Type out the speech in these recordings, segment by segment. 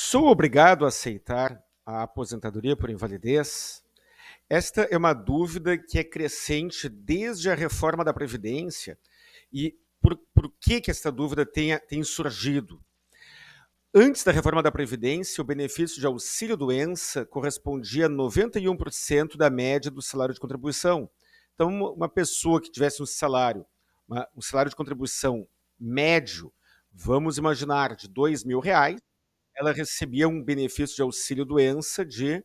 Sou obrigado a aceitar a aposentadoria por invalidez? Esta é uma dúvida que é crescente desde a reforma da Previdência. E por que essa dúvida tem surgido? Antes da reforma da Previdência, o benefício de auxílio-doença correspondia a 91% da média do salário de contribuição. Então, uma pessoa que tivesse um salário de contribuição médio, vamos imaginar, de R$ 2.000, ela recebia um benefício de auxílio-doença de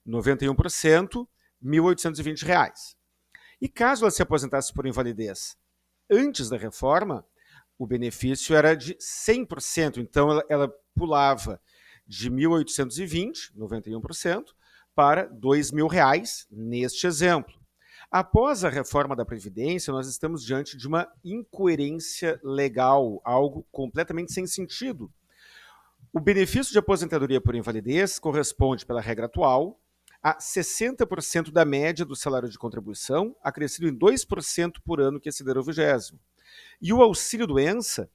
91%, R$ 1.820. E caso ela se aposentasse por invalidez antes da reforma, o benefício era de 100%. Então, ela pulava de 1.820, 91%, para R$ 2.000, neste exemplo. Após a reforma da Previdência, nós estamos diante de uma incoerência legal, algo completamente sem sentido. O benefício de aposentadoria por invalidez corresponde, pela regra atual, a 60% da média do salário de contribuição, acrescido em 2% por ano que exceder o 20º. E o auxílio-doença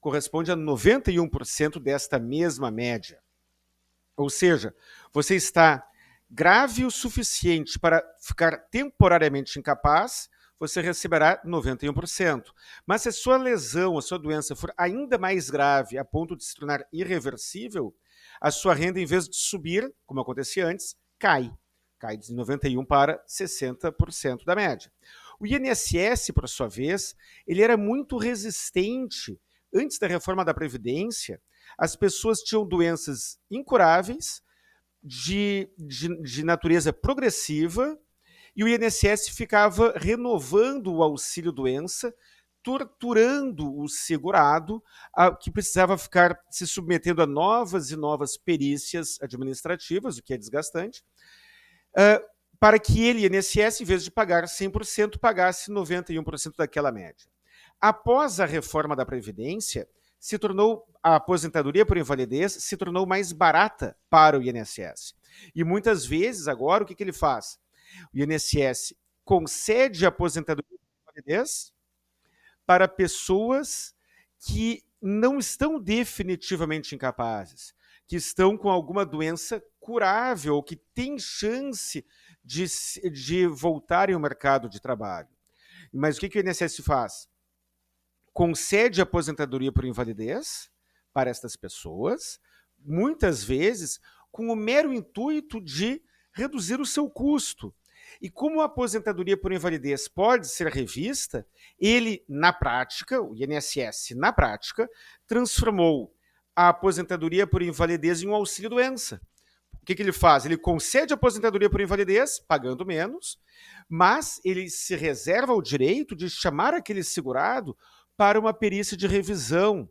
corresponde a 91% desta mesma média. Ou seja, você está grave o suficiente para ficar temporariamente incapaz, você receberá 91%. Mas se a sua lesão, a sua doença for ainda mais grave, a ponto de se tornar irreversível, a sua renda, em vez de subir, como acontecia antes, cai. Cai de 91% para 60% da média. O INSS, por sua vez, ele era muito resistente. Antes da reforma da Previdência, as pessoas tinham doenças incuráveis, de natureza progressiva, e o INSS ficava renovando o auxílio-doença, torturando o segurado, que precisava ficar se submetendo a novas e novas perícias administrativas, o que é desgastante, para que ele, INSS, em vez de pagar 100%, pagasse 91% daquela média. Após a reforma da Previdência, a aposentadoria por invalidez se tornou mais barata para o INSS. E muitas vezes, agora, o que ele faz? O INSS concede a aposentadoria por invalidez para pessoas que não estão definitivamente incapazes, que estão com alguma doença curável, ou que têm chance de voltarem ao mercado de trabalho. Mas o que o INSS faz? Concede aposentadoria por invalidez para estas pessoas, muitas vezes com o mero intuito de reduzir o seu custo. E como a aposentadoria por invalidez pode ser revista, ele, na prática, o INSS, na prática, transformou a aposentadoria por invalidez em um auxílio-doença. O que ele faz? Ele concede a aposentadoria por invalidez, pagando menos, mas ele se reserva o direito de chamar aquele segurado para uma perícia de revisão.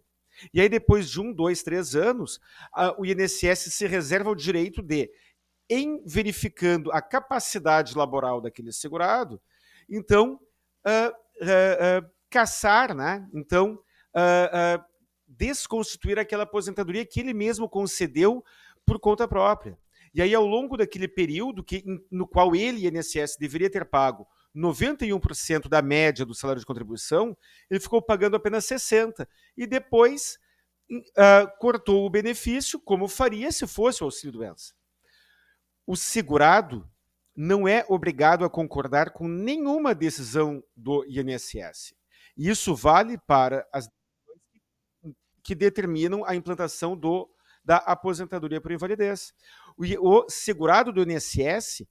E aí, depois de 1, 2, 3 anos, o INSS se reserva o direito de, em verificando a capacidade laboral daquele segurado, então, cassar, né? Então, desconstituir aquela aposentadoria que ele mesmo concedeu por conta própria. E aí, ao longo daquele período no qual ele, INSS, deveria ter pago 91% da média do salário de contribuição, ele ficou pagando apenas 60%. E depois cortou o benefício, como faria se fosse o auxílio-doença. O segurado não é obrigado a concordar com nenhuma decisão do INSS. Isso vale para as que determinam a implantação da aposentadoria por invalidez. O segurado do INSS,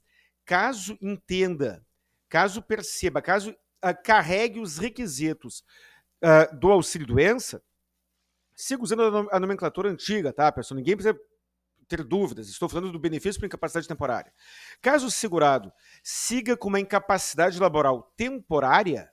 caso entenda, caso perceba, caso carregue os requisitos do auxílio-doença, siga usando a nomenclatura antiga, tá, pessoal? Ninguém precisa ter dúvidas, estou falando do benefício por incapacidade temporária. Caso o segurado siga com uma incapacidade laboral temporária,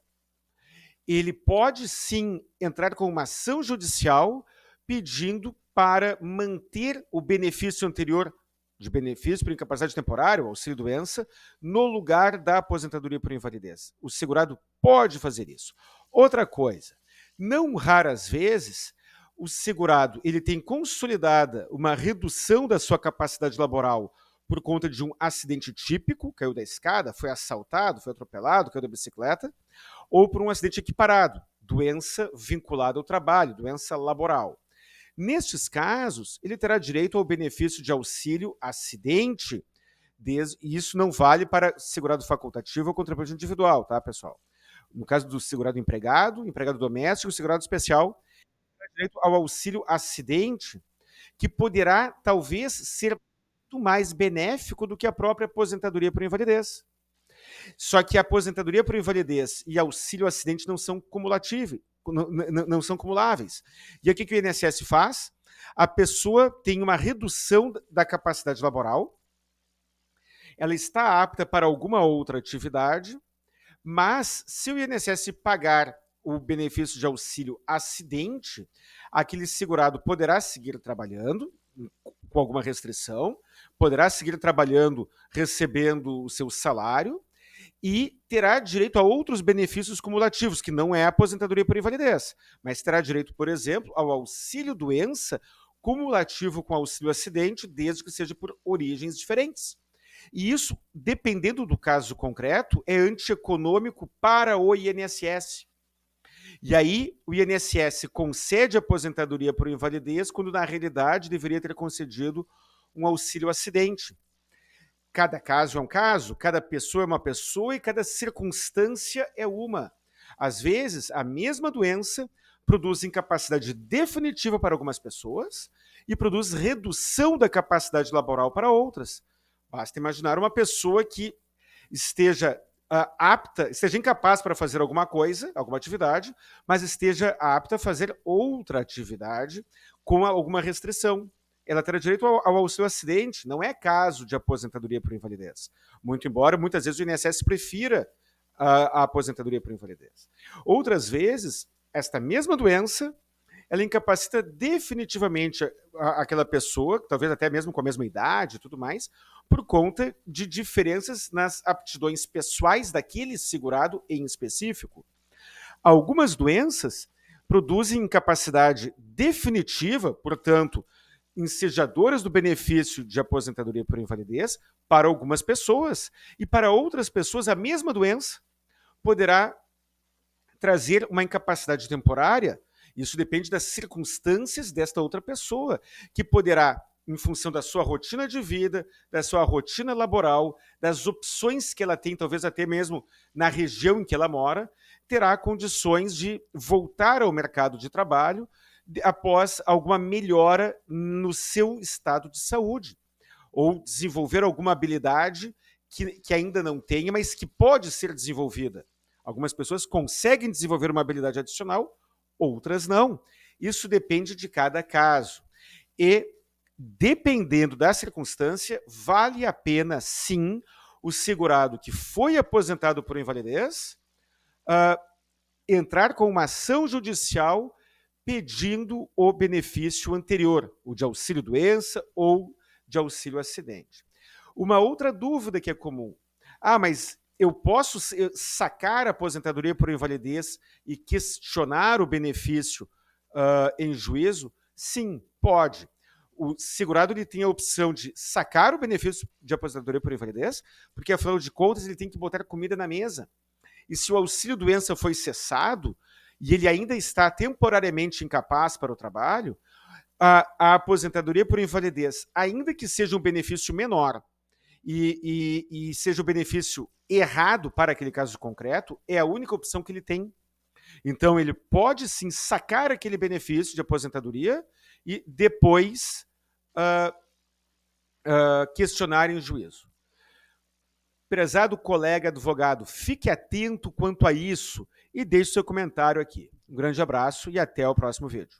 ele pode sim entrar com uma ação judicial pedindo para manter o benefício anterior de benefício por incapacidade temporária, o auxílio-doença, no lugar da aposentadoria por invalidez. O segurado pode fazer isso. Outra coisa, não raras vezes, o segurado ele tem consolidada uma redução da sua capacidade laboral por conta de um acidente típico, caiu da escada, foi assaltado, foi atropelado, caiu da bicicleta, ou por um acidente equiparado, doença vinculada ao trabalho, doença laboral. Nestes casos, ele terá direito ao benefício de auxílio acidente, e isso não vale para segurado facultativo ou contribuinte individual, tá, pessoal? No caso do segurado empregado, empregado doméstico, segurado especial, terá direito ao auxílio acidente, que poderá talvez ser muito mais benéfico do que a própria aposentadoria por invalidez. Só que a aposentadoria por invalidez e auxílio acidente não são cumulativos, não são cumuláveis. E o que o INSS faz? A pessoa tem uma redução da capacidade laboral, ela está apta para alguma outra atividade, mas se o INSS pagar o benefício de auxílio acidente, aquele segurado poderá seguir trabalhando, com alguma restrição, poderá seguir trabalhando, recebendo o seu salário, e terá direito a outros benefícios cumulativos, que não é a aposentadoria por invalidez, mas terá direito, por exemplo, ao auxílio doença cumulativo com auxílio acidente, desde que seja por origens diferentes. E isso, dependendo do caso concreto, é antieconômico para o INSS. E aí, o INSS concede aposentadoria por invalidez, quando na realidade deveria ter concedido um auxílio acidente. Cada caso é um caso, cada pessoa é uma pessoa e cada circunstância é uma. Às vezes, a mesma doença produz incapacidade definitiva para algumas pessoas e produz redução da capacidade laboral para outras. Basta imaginar uma pessoa que esteja apta, esteja incapaz para fazer alguma coisa, alguma atividade, mas esteja apta a fazer outra atividade com alguma restrição. Ela terá direito ao auxílio acidente, não é caso de aposentadoria por invalidez. Muito embora, muitas vezes, o INSS prefira a aposentadoria por invalidez. Outras vezes, esta mesma doença, ela incapacita definitivamente aquela pessoa, talvez até mesmo com a mesma idade e tudo mais, por conta de diferenças nas aptidões pessoais daquele segurado em específico. Algumas doenças produzem incapacidade definitiva, portanto, ensejadoras do benefício de aposentadoria por invalidez para algumas pessoas, e para outras pessoas a mesma doença poderá trazer uma incapacidade temporária. Isso depende das circunstâncias desta outra pessoa, que poderá, em função da sua rotina de vida, da sua rotina laboral, das opções que ela tem, talvez até mesmo na região em que ela mora, terá condições de voltar ao mercado de trabalho após alguma melhora no seu estado de saúde, ou desenvolver alguma habilidade que ainda não tenha, mas que pode ser desenvolvida. Algumas pessoas conseguem desenvolver uma habilidade adicional, outras não. Isso depende de cada caso. E, dependendo da circunstância, vale a pena, sim, o segurado que foi aposentado por invalidez entrar com uma ação judicial pedindo o benefício anterior, o de auxílio-doença ou de auxílio-acidente. Uma outra dúvida que é comum. Mas eu posso sacar a aposentadoria por invalidez e questionar o benefício em juízo? Sim, pode. O segurado ele tem a opção de sacar o benefício de aposentadoria por invalidez, porque, afinal de contas, ele tem que botar comida na mesa. E se o auxílio-doença foi cessado e ele ainda está temporariamente incapaz para o trabalho, a aposentadoria por invalidez, ainda que seja um benefício menor e seja o benefício errado para aquele caso concreto, é a única opção que ele tem. Então, ele pode sim sacar aquele benefício de aposentadoria e depois questionar em juízo. Prezado colega advogado, fique atento quanto a isso e deixe seu comentário aqui. Um grande abraço e até o próximo vídeo.